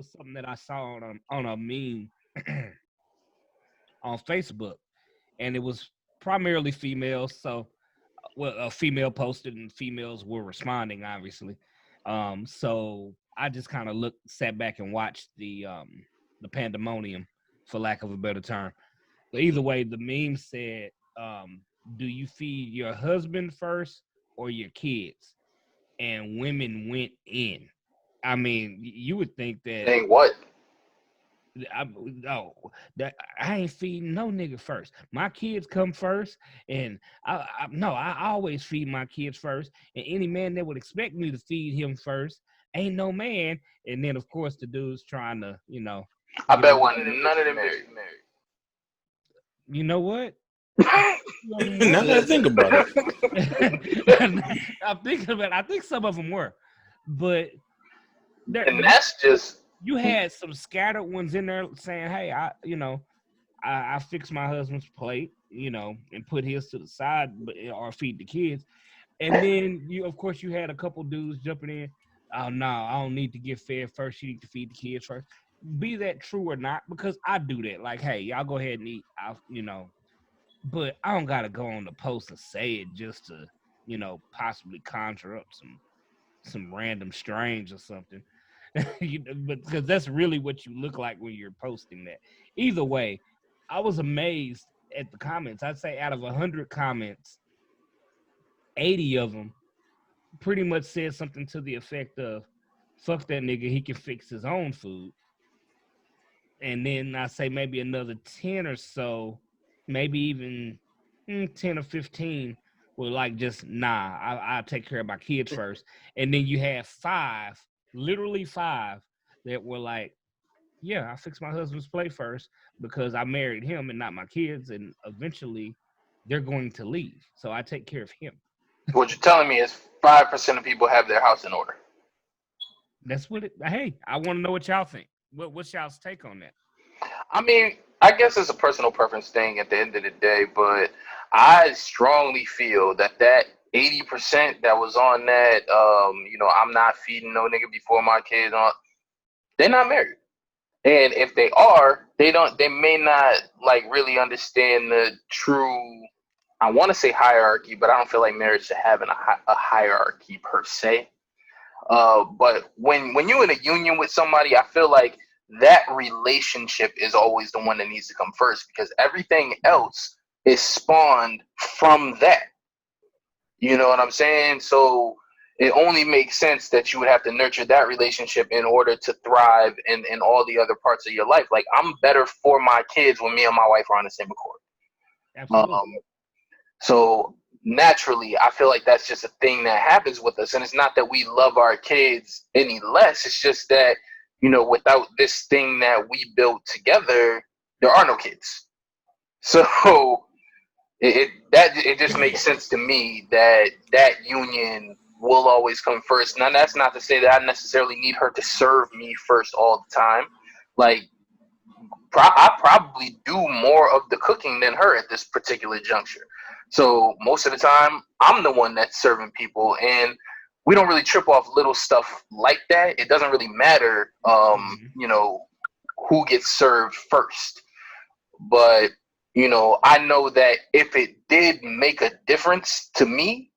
was something that I saw on a meme on Facebook, and it was primarily females. So, well, a female posted, and females were responding, obviously. So I just kind of sat back and watched the pandemonium, for lack of a better term. But either way, the meme said, "Do you feed your husband first or your kids?" And women went in. I mean, you would think that Saying what? no, that I ain't feeding no nigga first. My kids come first, and no, I always feed my kids first. And any man that would expect me to feed him first ain't no man. And then of course the dude's trying to, I get a bet little. none of them bitches married. You know what? Now that I think about it, I'm thinking about. I think some of them were, but And that's just you had some scattered ones in there saying, "Hey, I fix my husband's plate, and put his to the side, or feed the kids." And then of course, you had a couple dudes jumping in. Oh no, I don't need to get fed first. You need to feed the kids first. Be that true or not, because I do that. Like, hey, y'all go ahead and eat. But I don't gotta go on the post and say it just to, possibly conjure up some random strange or something. But because that's really what you look like when you're posting that. Either way, I was amazed at the comments. I'd say out of 100 comments, 80 of them pretty much said something to the effect of, "Fuck that nigga, he can fix his own food." And then I say maybe another 10 or so, maybe even 10 or 15 were like, just nah, I'll take care of my kids first. And then you had five, literally five, that were like, yeah, I fix my husband's plate first because I married him and not my kids, and eventually they're going to leave, so I take care of him. what you're telling me is 5% of people have their house in order. That's what it. Hey, I want to know what y'all think. What's y'all's take on that? I mean, I guess it's a personal preference thing at the end of the day, but I strongly feel that 80% that was on that, I'm not feeding no nigga before my kids on, they're not married. And if they are, they may not like really understand the true, I want to say hierarchy, but I don't feel like marriage should have a hierarchy per se. But when you're in a union with somebody, I feel like that relationship is always the one that needs to come first, because everything else is spawned from that. You know what I'm saying? So it only makes sense that you would have to nurture that relationship in order to thrive in all the other parts of your life. Like, I'm better for my kids when me and my wife are on the same accord. Absolutely. So naturally, I feel like that's just a thing that happens with us. And it's not that we love our kids any less. It's just that, without this thing that we built together, there are no kids. So it just makes sense to me that union will always come first. Now, that's not to say that I necessarily need her to serve me first all the time. Like, I probably do more of the cooking than her at this particular juncture. So most of the time, I'm the one that's serving people, and we don't really trip off little stuff like that. It doesn't really matter, who gets served first. But, I know that if it did make a difference to me,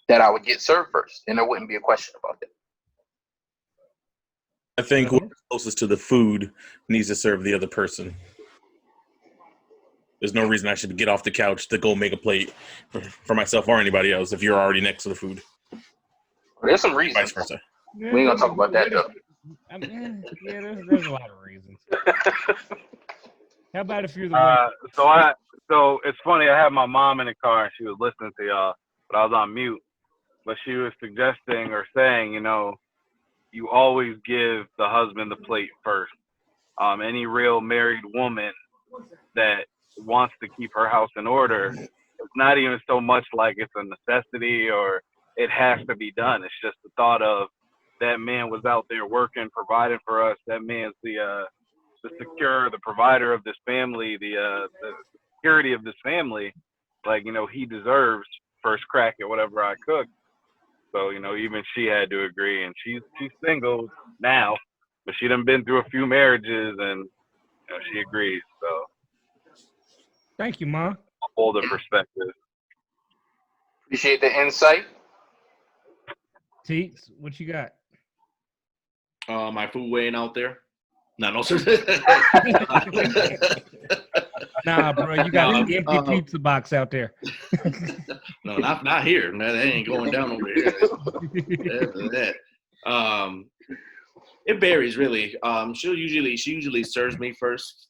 that I would get served first, and there wouldn't be a question about that. I think whoever's closest to the food needs to serve the other person. There's no reason I should get off the couch to go make a plate for myself or anybody else if you're already next to the food. There's some reasons. Vice versa. We ain't gonna talk about that, though. I mean, yeah, there's a lot of reasons. How about if you're the one? So it's funny. I had my mom in the car and she was listening to y'all, but I was on mute. But she was suggesting or saying, you always give the husband the plate first. Any real married woman that wants to keep her house in order, it's not even so much like it's a necessity or it has to be done. It's just the thought of that man was out there working, providing for us. That man's the provider of this family, the security of this family. Like, he deserves first crack at whatever I cook. So, even she had to agree, and she's single now, but she done been through a few marriages, and she agrees. So, Thank you, Ma. older perspective. Appreciate the insight. Teeks, what you got? My food weighing out there. No, sir. Nah, bro, you got an empty pizza box out there. No, not here. No, that ain't going down over here. That. It varies really. She usually serves me first.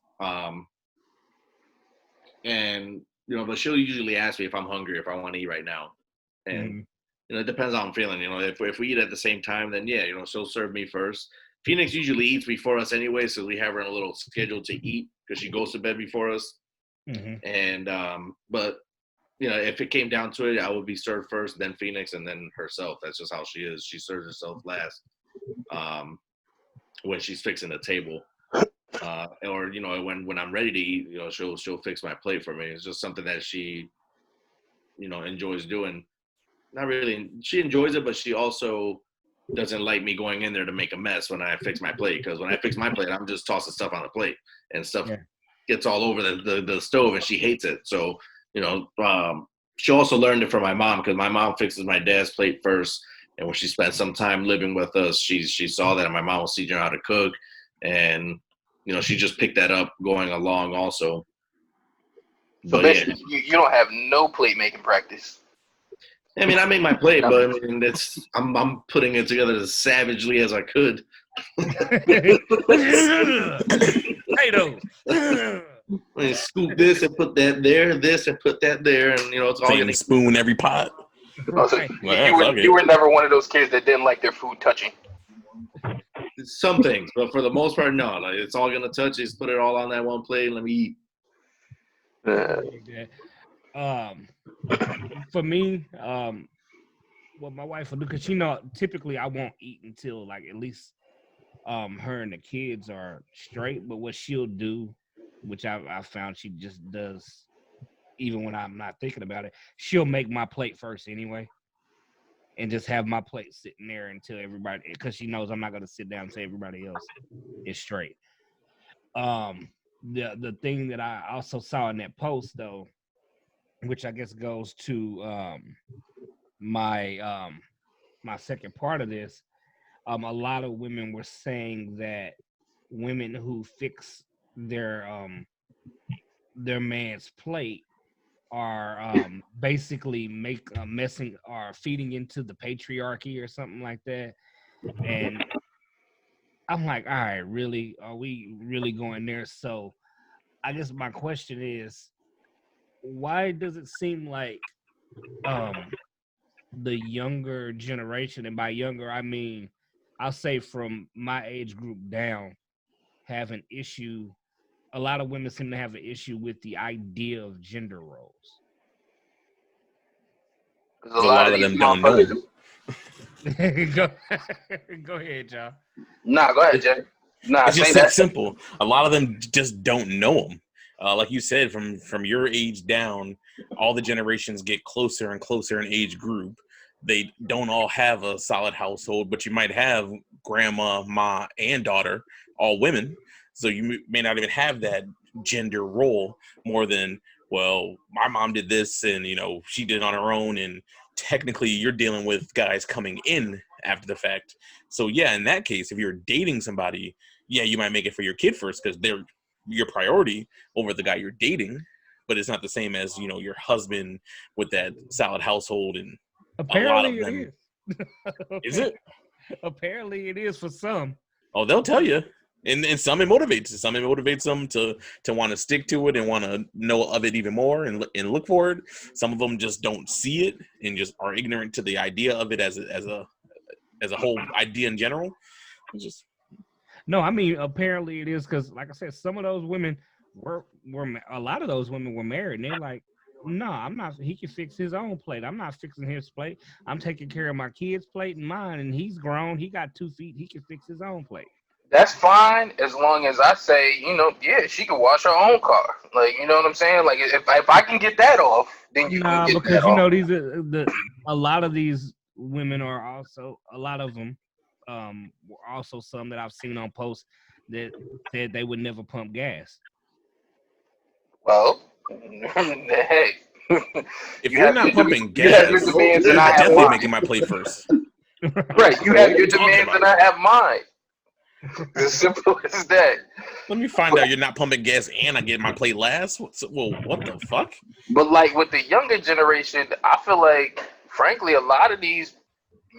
And but she'll usually ask me if I'm hungry, if I want to eat right now. And it depends how I'm feeling. If we eat at the same time, then yeah, she'll serve me first. Phoenix usually eats before us anyway, so we have her on a little schedule to eat because she goes to bed before us. And but if it came down to it, I would be served first, then Phoenix, and then herself. That's just how she is. She serves herself last when she's fixing the table. Or when I'm ready to eat, she'll fix my plate for me. It's just something that she enjoys doing. Not really, she enjoys it, but she also doesn't like me going in there to make a mess when I fix my plate, because when I fix my plate, I'm just tossing stuff on the plate and stuff gets all over the stove, and she hates it. So she also learned it from my mom, because my mom fixes my dad's plate first, and when she spent some time living with us, she saw that my mom was teaching her how to cook, and she just picked that up going along also. So but basically, you don't have no plate making practice. I mean, I make my plate, but I mean, I'm putting it together as savagely as I could. Potatoes. I mean, scoop this and put that there, this and put that there, and it's all Taking a spoon every pot. So you were never one of those kids that didn't like their food touching. Some things, but for the most part, no. Like, it's all gonna touch. Just put it all on that one plate and let me eat. For me, what my wife will do, because typically I won't eat until like at least her and the kids are straight. But what she'll do, which I found she just does, even when I'm not thinking about it, she'll make my plate first anyway, and just have my plate sitting there until everybody, because she knows I'm not gonna sit down until everybody else is straight. The thing that I also saw in that post though, which I guess goes to my my second part of this, a lot of women were saying that women who fix their man's plate are basically messing or feeding into the patriarchy or something like that. And I'm like, all right, really? Are we really going there? So I guess my question is, why does it seem like the younger generation, and by younger I mean I'll say from my age group down, have an issue? A lot of women seem to have an issue with the idea of gender roles. A lot of them don't know. Go ahead, John. Nah, go ahead, Jay. Nah, it's just that simple. A lot of them just don't know them. Like you said, from your age down, all the generations get closer and closer in age group. They don't all have a solid household, but you might have grandma, ma, and daughter, all women. So you may not even have that gender role more than, well, my mom did this and, she did it on her own. And technically you're dealing with guys coming in after the fact. So yeah, in that case, if you're dating somebody, yeah, you might make it for your kid first because they're your priority over the guy you're dating, but it's not the same as, your husband with that solid household. And apparently a lot of them, it is. Is it? Apparently it is for some. Oh, they'll tell you. And some it motivates. Some it motivates them to want to stick to it and want to know of it even more and look for it. Some of them just don't see it and just are ignorant to the idea of it as a whole idea in general. No, I mean apparently it is, because like I said, some of those women were a lot of those women were married, and they're like, no, I'm not. He can fix his own plate. I'm not fixing his plate. I'm taking care of my kid's plate and mine, and he's grown. He got 2 feet. He can fix his own plate. That's fine as long as I say, yeah, she can wash her own car. Like, you know what I'm saying? Like, if I can get that off, then you can get because that off. these are a lot of these women are also, a lot of them were also some that I've seen on posts that said they would never pump gas. Well, hey, If you're not pumping you have your gas, demands and I'm I have definitely mine. making my plate first. Right, you Well, have what are your we talking demands and about? I have mine. It's as simple as that. Let me find out you're not pumping gas and I get my plate last. Well, what the fuck? But like with the younger generation, I feel like, frankly, a lot of these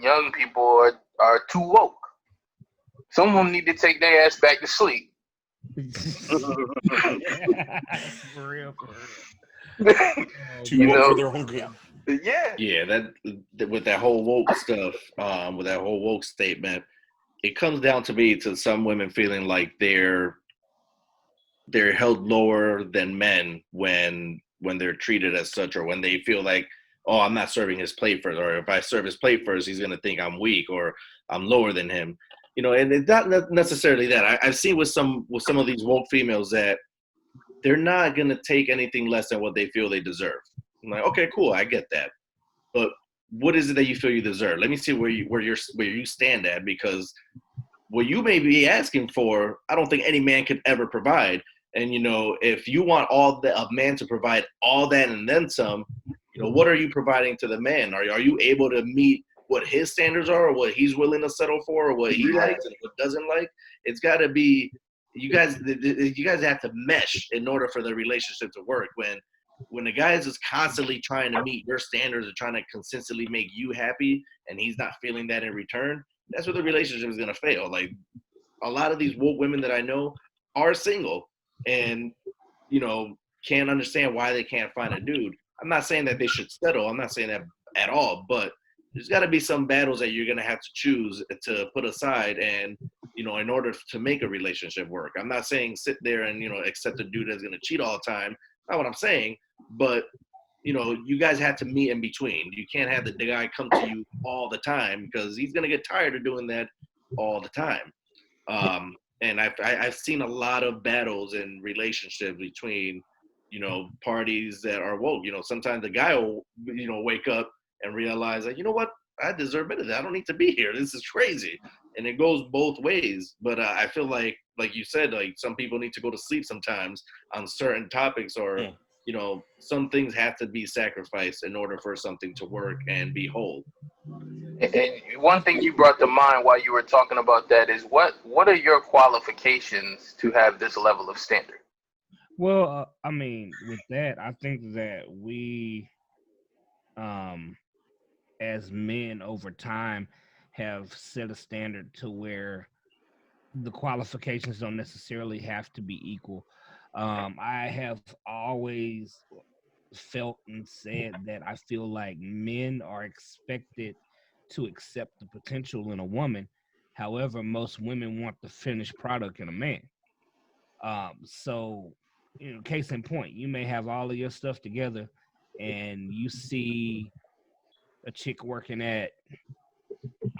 young people are too woke. Some of them need to take their ass back to sleep. For real, for real. Oh Too You man. woke for know, their own good. yeah. Yeah, with that whole woke stuff, with that whole woke statement, it comes down to me to some women feeling like they're held lower than men when they're treated as such, or when they feel like, oh, I'm not serving his plate first, or if I serve his plate first, he's gonna think I'm weak or I'm lower than him. And it's not necessarily that. I've seen with some of these woke females that they're not gonna take anything less than what they feel they deserve. I'm like, okay, cool, I get that, but what is it that you feel you deserve? Let me see where you stand at, because what you may be asking for, I don't think any man could ever provide. And if you want a man to provide all that and then some, what are you providing to the man? Are you able to meet what his standards are, or what he's willing to settle for, or what he likes and what doesn't like? It's got to be you guys have to mesh in order for the relationship to work. When the guy is just constantly trying to meet your standards and trying to consistently make you happy, and he's not feeling that in return, that's where the relationship is going to fail. Like, a lot of these woke women that I know are single, and can't understand why they can't find a dude. I'm not saying that they should settle. I'm not saying that at all, but there's got to be some battles that you're going to have to choose to put aside, and in order to make a relationship work. I'm not saying sit there and accept a dude that's going to cheat all the time. Not what I'm saying, but you guys have to meet in between. You can't have the guy come to you all the time, because he's gonna get tired of doing that all the time. And I've seen a lot of battles in relationships between parties that are woke. Sometimes the guy will wake up and realize that, what, I deserve better. I don't need to be here. This is crazy, and it goes both ways. But I feel like you said, like, some people need to go to sleep sometimes on certain topics, or Hmm. some things have to be sacrificed in order for something to work and be whole. And one thing you brought to mind while you were talking about that is, what are your qualifications to have this level of standard? Well, I mean, with that, I think that we, um, as men over time, have set a standard to where the qualifications don't necessarily have to be equal. I have always felt and said that I feel like men are expected to accept the potential in a woman. However, most women want the finished product in a man. So, case in point, you may have all of your stuff together and you see a chick working at,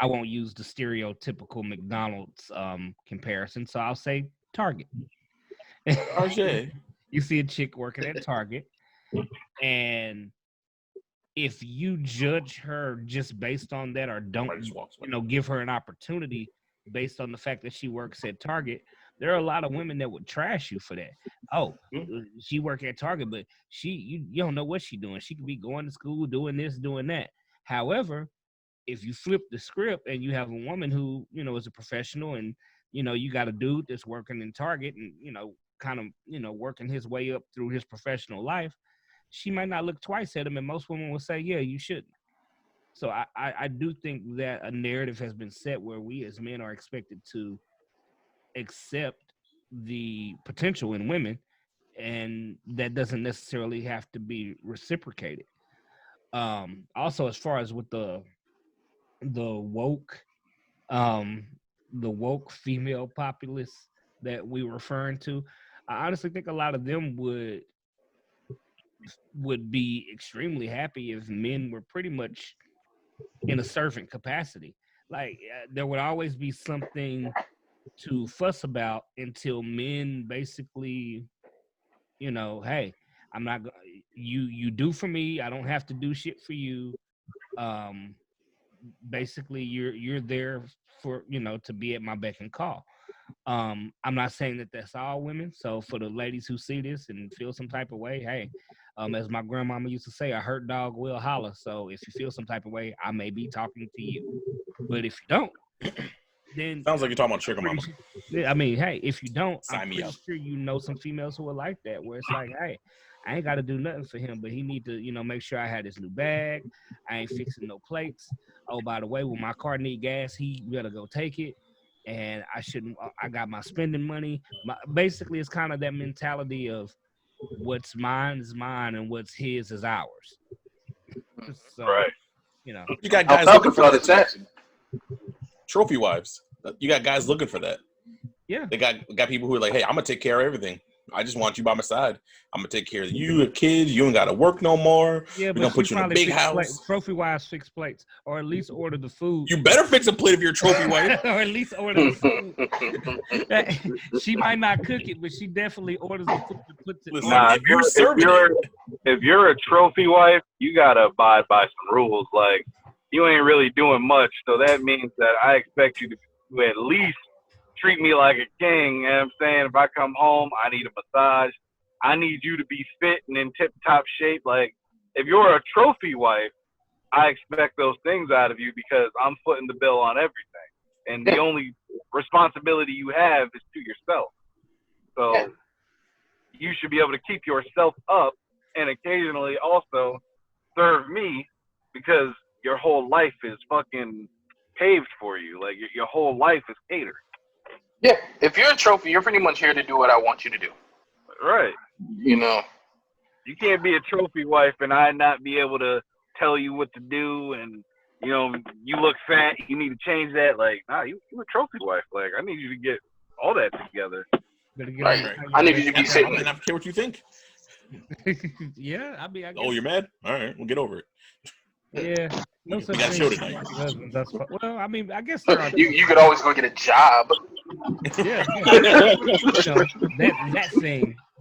I won't use the stereotypical McDonald's comparison, so I'll say Target. RJ. You see a chick working at Target, and if you judge her just based on that, or don't, Somebody just walks away. give her an opportunity based on the fact that she works at Target, there are a lot of women that would trash you for that. Oh, she work at Target, but you don't know what she's doing. She could be going to school, doing this, doing that. However, if you flip the script and you have a woman who is a professional, and you got a dude that's working in Target, and kind of working his way up through his professional life, she might not look twice at him, and most women will say, yeah, you shouldn't. So I do think that a narrative has been set where we as men are expected to accept the potential in women, and that doesn't necessarily have to be reciprocated. Also, as far as with the woke um the woke female populace that we were referring to, I honestly think a lot of them would be extremely happy if men were pretty much in a servant capacity. Like, there would always be something to fuss about until men basically, hey, I'm not you do for me, I don't have to do shit for you. um basically you're there for, to be at my beck and call. I'm not saying that that's all women. So for the ladies who see this and feel some type of way, hey, as my grandmama used to say, a hurt dog will holler. So if you feel some type of way, I may be talking to you. But if you don't, then Sounds like you're talking about I'm sugar pretty mama. sure. Yeah, I mean, hey, if you don't, I'm Sign me pretty up. sure you know some females who are like that, where it's like, hey, I ain't got to do nothing for him, but he need to, make sure I had his new bag. I ain't fixing no plates. Oh, by the way, when my car need gas, he better go take it. And I shouldn't. I got my spending money. Basically, it's kind of that mentality of what's mine is mine and what's his is ours. So, Right. You got How guys looking for complicated that is too. that? Trophy wives. You got guys looking for that. yeah. They got people who are like, hey, I'm gonna take care of everything. I just want you by my side. I'm gonna take care of you, your kids. You ain't gotta work no more. Yeah, We're but gonna she put you in a probably big fix plates. house. Trophy wise fix plates, or at least order the food. You better fix a plate if you're a trophy wife. Or at least order the food. She might not cook it, but she definitely orders the food and puts it Listen, on. Nah, if you're serving if you're a trophy wife, you gotta abide by some rules. Like you ain't really doing much, so that means that I expect you to at least treat me like a king. You know what I'm saying? If I come home, I need a massage. I need you to be fit and in tip top shape. Like if you're a trophy wife, I expect those things out of you because I'm footing the bill on everything. And the Yeah. only responsibility you have is to yourself. Yeah. So you should be able to keep yourself up and occasionally also serve me because your whole life is fucking paved for you. Like your whole life is catered. Yeah. If you're a trophy, you're pretty much here to do what I want you to do. Right. You know. You can't be a trophy wife and I not be able to tell you what to do and you look fat, you need to change that. Like, nah, you a trophy wife. Like, I need you to get all that together. Better get on Right. the I need you to be I sitting. mean, I don't care what you think. Yeah, I mean, I guess. Oh, you're mad? All right, we'll get over it. Yeah, no We such got a thing show as tonight. trophy husbands. That's well, I mean, I guess there are. You could always go get a job. Yeah,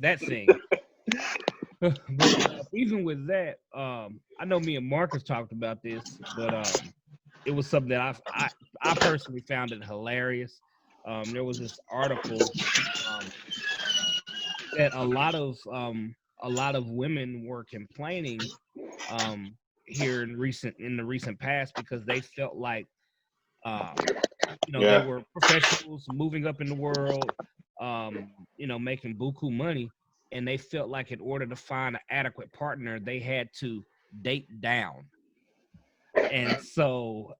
that thing. But even with that, I know me and Marcus talked about this, but it was something that I personally found it hilarious. There was this article um, that a lot of women were complaining here in the recent past because they felt like um, they Yeah. were professionals moving up in the world, making buku money, and they felt like in order to find an adequate partner, they had to date down. And so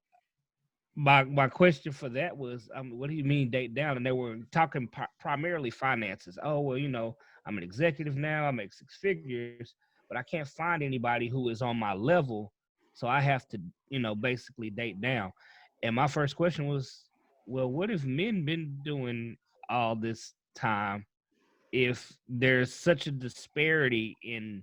my question for that was, what do you mean date down? And they were talking primarily finances. Oh, well, I'm an executive now. I make six figures, but I can't find anybody who is on my level. So I have to, basically date down. And my first question was, well, what have men been doing all this time if there's such a disparity in,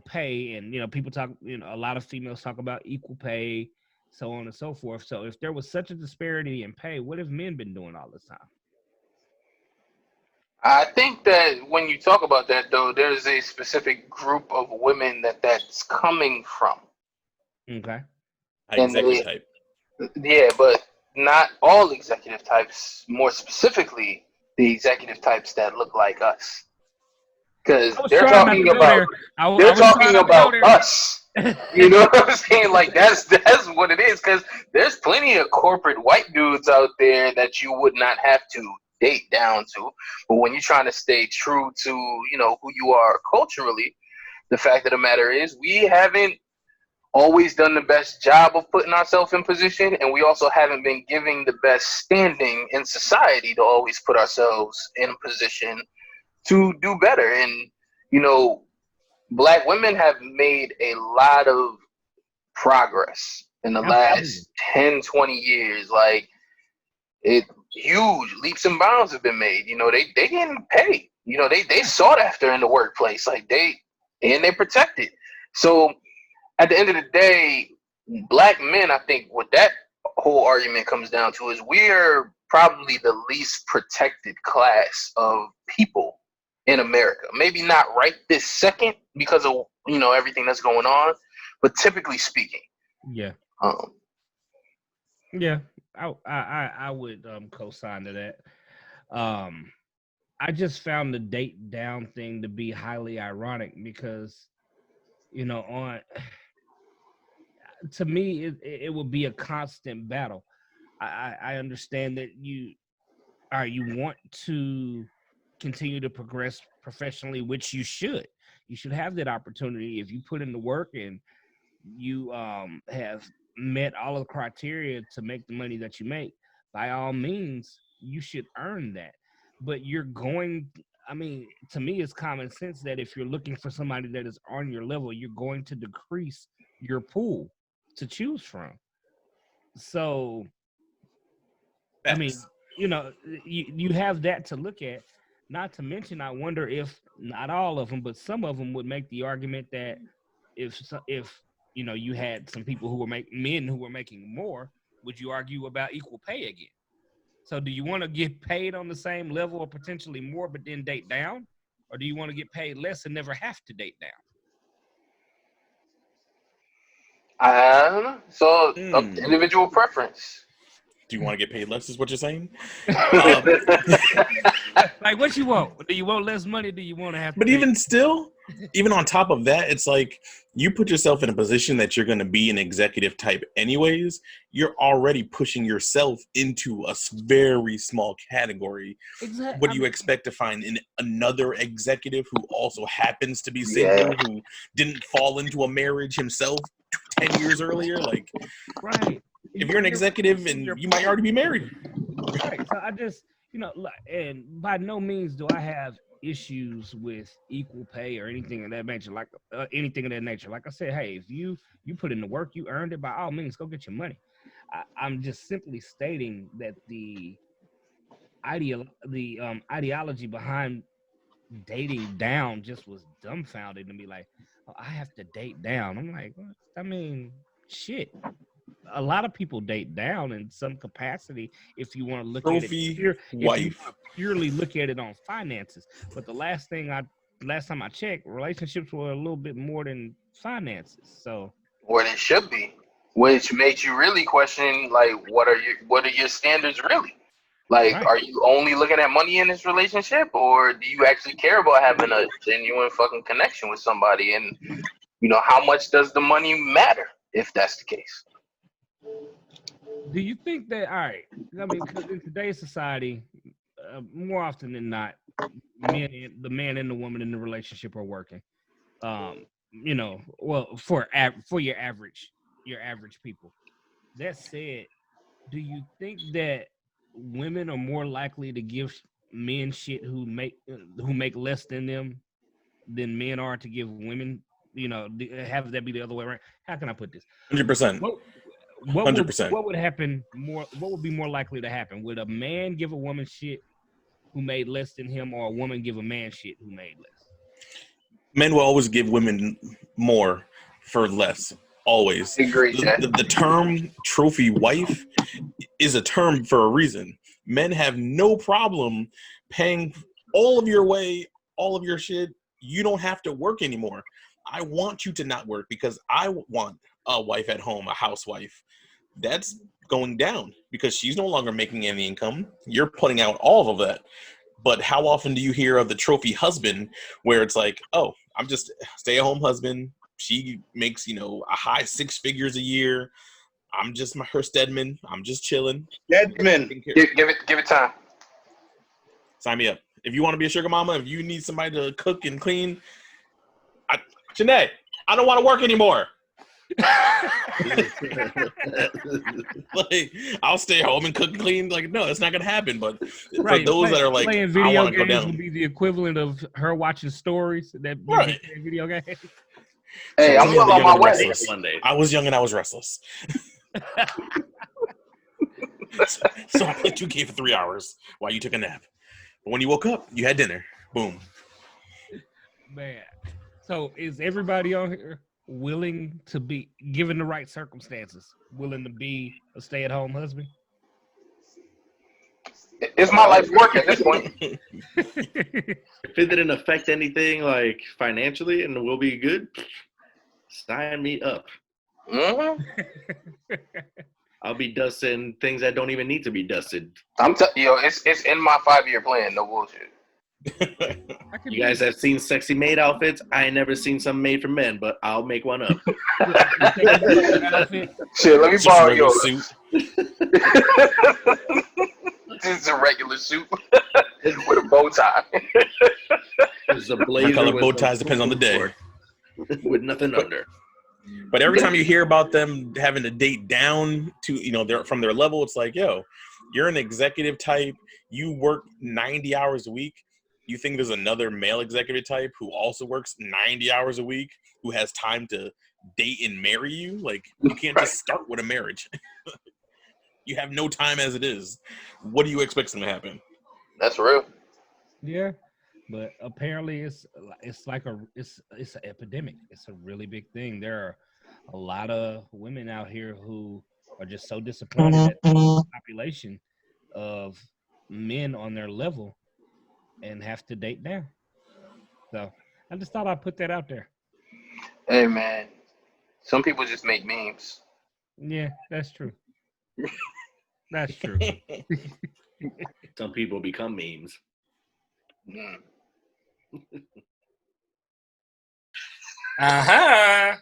pay and, people talk, a lot of females talk about equal pay, so on and so forth. So if there was such a disparity in pay, what have men been doing all this time? I think that when you talk about that, though, there's a specific group of women that's coming from, Okay. and Executive type. yeah, but not all executive types. More specifically, the executive types that look like us, because I was trying not to go there. I they're was trying talking not to go about there. us. You know what I'm saying? Like that's what it is. Because there's plenty of corporate white dudes out there that you would not have to date down to. But when you're trying to stay true to who you are culturally, the fact of the matter is we haven't always done the best job of putting ourselves in position, and we also haven't been giving the best standing in society to always put ourselves in a position to do better. And black women have made a lot of progress in the Absolutely. last 10, 20 years. Like it huge leaps and bounds have been made. They getting paid. They sought after in the workplace. Like they protected. So at the end of the day, black men, I think what that whole argument comes down to is we're probably the least protected class of people in America. Maybe not right this second because of everything that's going on, but typically speaking. Yeah. Yeah, I would co-sign to that. Um, I just found the date down thing to be highly ironic because on to me it would be a constant battle. I understand that you want to continue to progress professionally, which you should. You should have that opportunity if you put in the work and you have met all of the criteria to make the money that you make. By all means, you should earn that. But I mean, to me, it's common sense that if you're looking for somebody that is on your level, you're going to decrease your pool to choose from. So I mean, Facts. you have that to look at. Not to mention, I wonder if not all of them, but some of them would make the argument that if you had some people who were men who were making more, would you argue about equal pay again? So, do you want to get paid on the same level or potentially more, but then date down, or do you want to get paid less and never have to date down? I don't know. So Mm. individual preference. Do you want to get paid less? Is what you're saying? Um, Like, what you want? Do you want less money? Do you want to have to but date? even still, even on top of that, it's like you put yourself in a position that you're going to be an executive type anyways. You're already pushing yourself into a very small category. Exactly. What do you expect to find in another executive who also happens to be Yeah. single, who didn't fall into a marriage himself 10 years earlier? Like, Right. if you're an executive and you might already be married. Right. So I just, and by no means do I have issues with equal pay or anything of that nature. Like anything of that nature. Like I said, hey, if you put in the work, you earned it. By all means, go get your money. I'm just simply stating that the ideology behind dating down just was dumbfounded to me. Like, oh, I have to date down. I'm like, what? I mean, shit. A lot of people date down in some capacity if you want to look at it Trophy pure if you wife. want to purely look at it on finances. But the last time I checked, relationships were a little bit more than finances. So What it should be, which makes you really question, like, what are your standards really? Like, right. are you only looking at money in this relationship, or do you actually care about having a genuine fucking connection with somebody? And how much does the money matter if that's the case? Do you think that all right? I mean, because in today's society, more often than not, the man and the woman in the relationship are working. Well, for your average people. That said, do you think that women are more likely to give men shit who make less than men are to give women? Have that be the other way around. How can I put this? 100%. What what would 100%. what would happen more? What would be more likely to happen? Would a man give a woman shit who made less than him, or a woman give a man shit who made less? Men will always give women more for less. Always. I agree, The, Jay. the, the term trophy wife is a term for a reason. Men have no problem paying all of your way, all of your shit. You don't have to work anymore. I want you to not work because I want a wife at home, a housewife. That's going down because she's no longer making any income. You're putting out all of that. But how often do you hear of the trophy husband where it's like, oh, I'm just a stay-at-home husband. She makes, a high six figures a year. I'm just her Stedman. I'm just chilling. Deadman. Give it time. Sign me up. If you want to be a sugar mama, if you need somebody to cook and clean, Janae, I don't want to work anymore. Like, I'll stay home and cook and clean. Like, no, it's not gonna happen. But for those that are like, playing I video want to go games would down, be the equivalent of her watching stories that you right? get playing video games. Hey, So I'm me, I'm well the on young my and way. restless. Monday. I was young and I was restless. So I played 2K for 3 hours while you took a nap. But when you woke up, you had dinner. Boom. Man, so is everybody on here willing to be given the right circumstances, willing to be a stay-at-home husband? It's my life's work at this point. If it didn't affect anything like financially and we'll be good, sign me up. Mm-hmm. I'll be dusting things that don't even need to be dusted. It's in my 5-year plan. No bullshit. You guys have seen sexy maid outfits. I ain't never seen some made for men, but I'll make one up. Shit, let me Just a borrow regular yours. suit. It's a regular suit with a bow tie. It's a blazer. What color with bow some ties depends on the day. shorts with nothing under. But every time you hear about them having to date down to, they're from their level, it's like, yo, you're an executive type. You work 90 hours a week. You think there's another male executive type who also works 90 hours a week, who has time to date and marry you? Like, you can't just start with a marriage. You have no time as it is. What do you expect to happen? That's real. Yeah, but apparently it's like it's an epidemic. It's a really big thing. There are a lot of women out here who are just so disappointed at the population of men on their level and have to date down. So I just thought I'd put that out there. Hey man, some people just make memes. Yeah, that's true. That's true. Some people become memes. Mm. Uh-huh.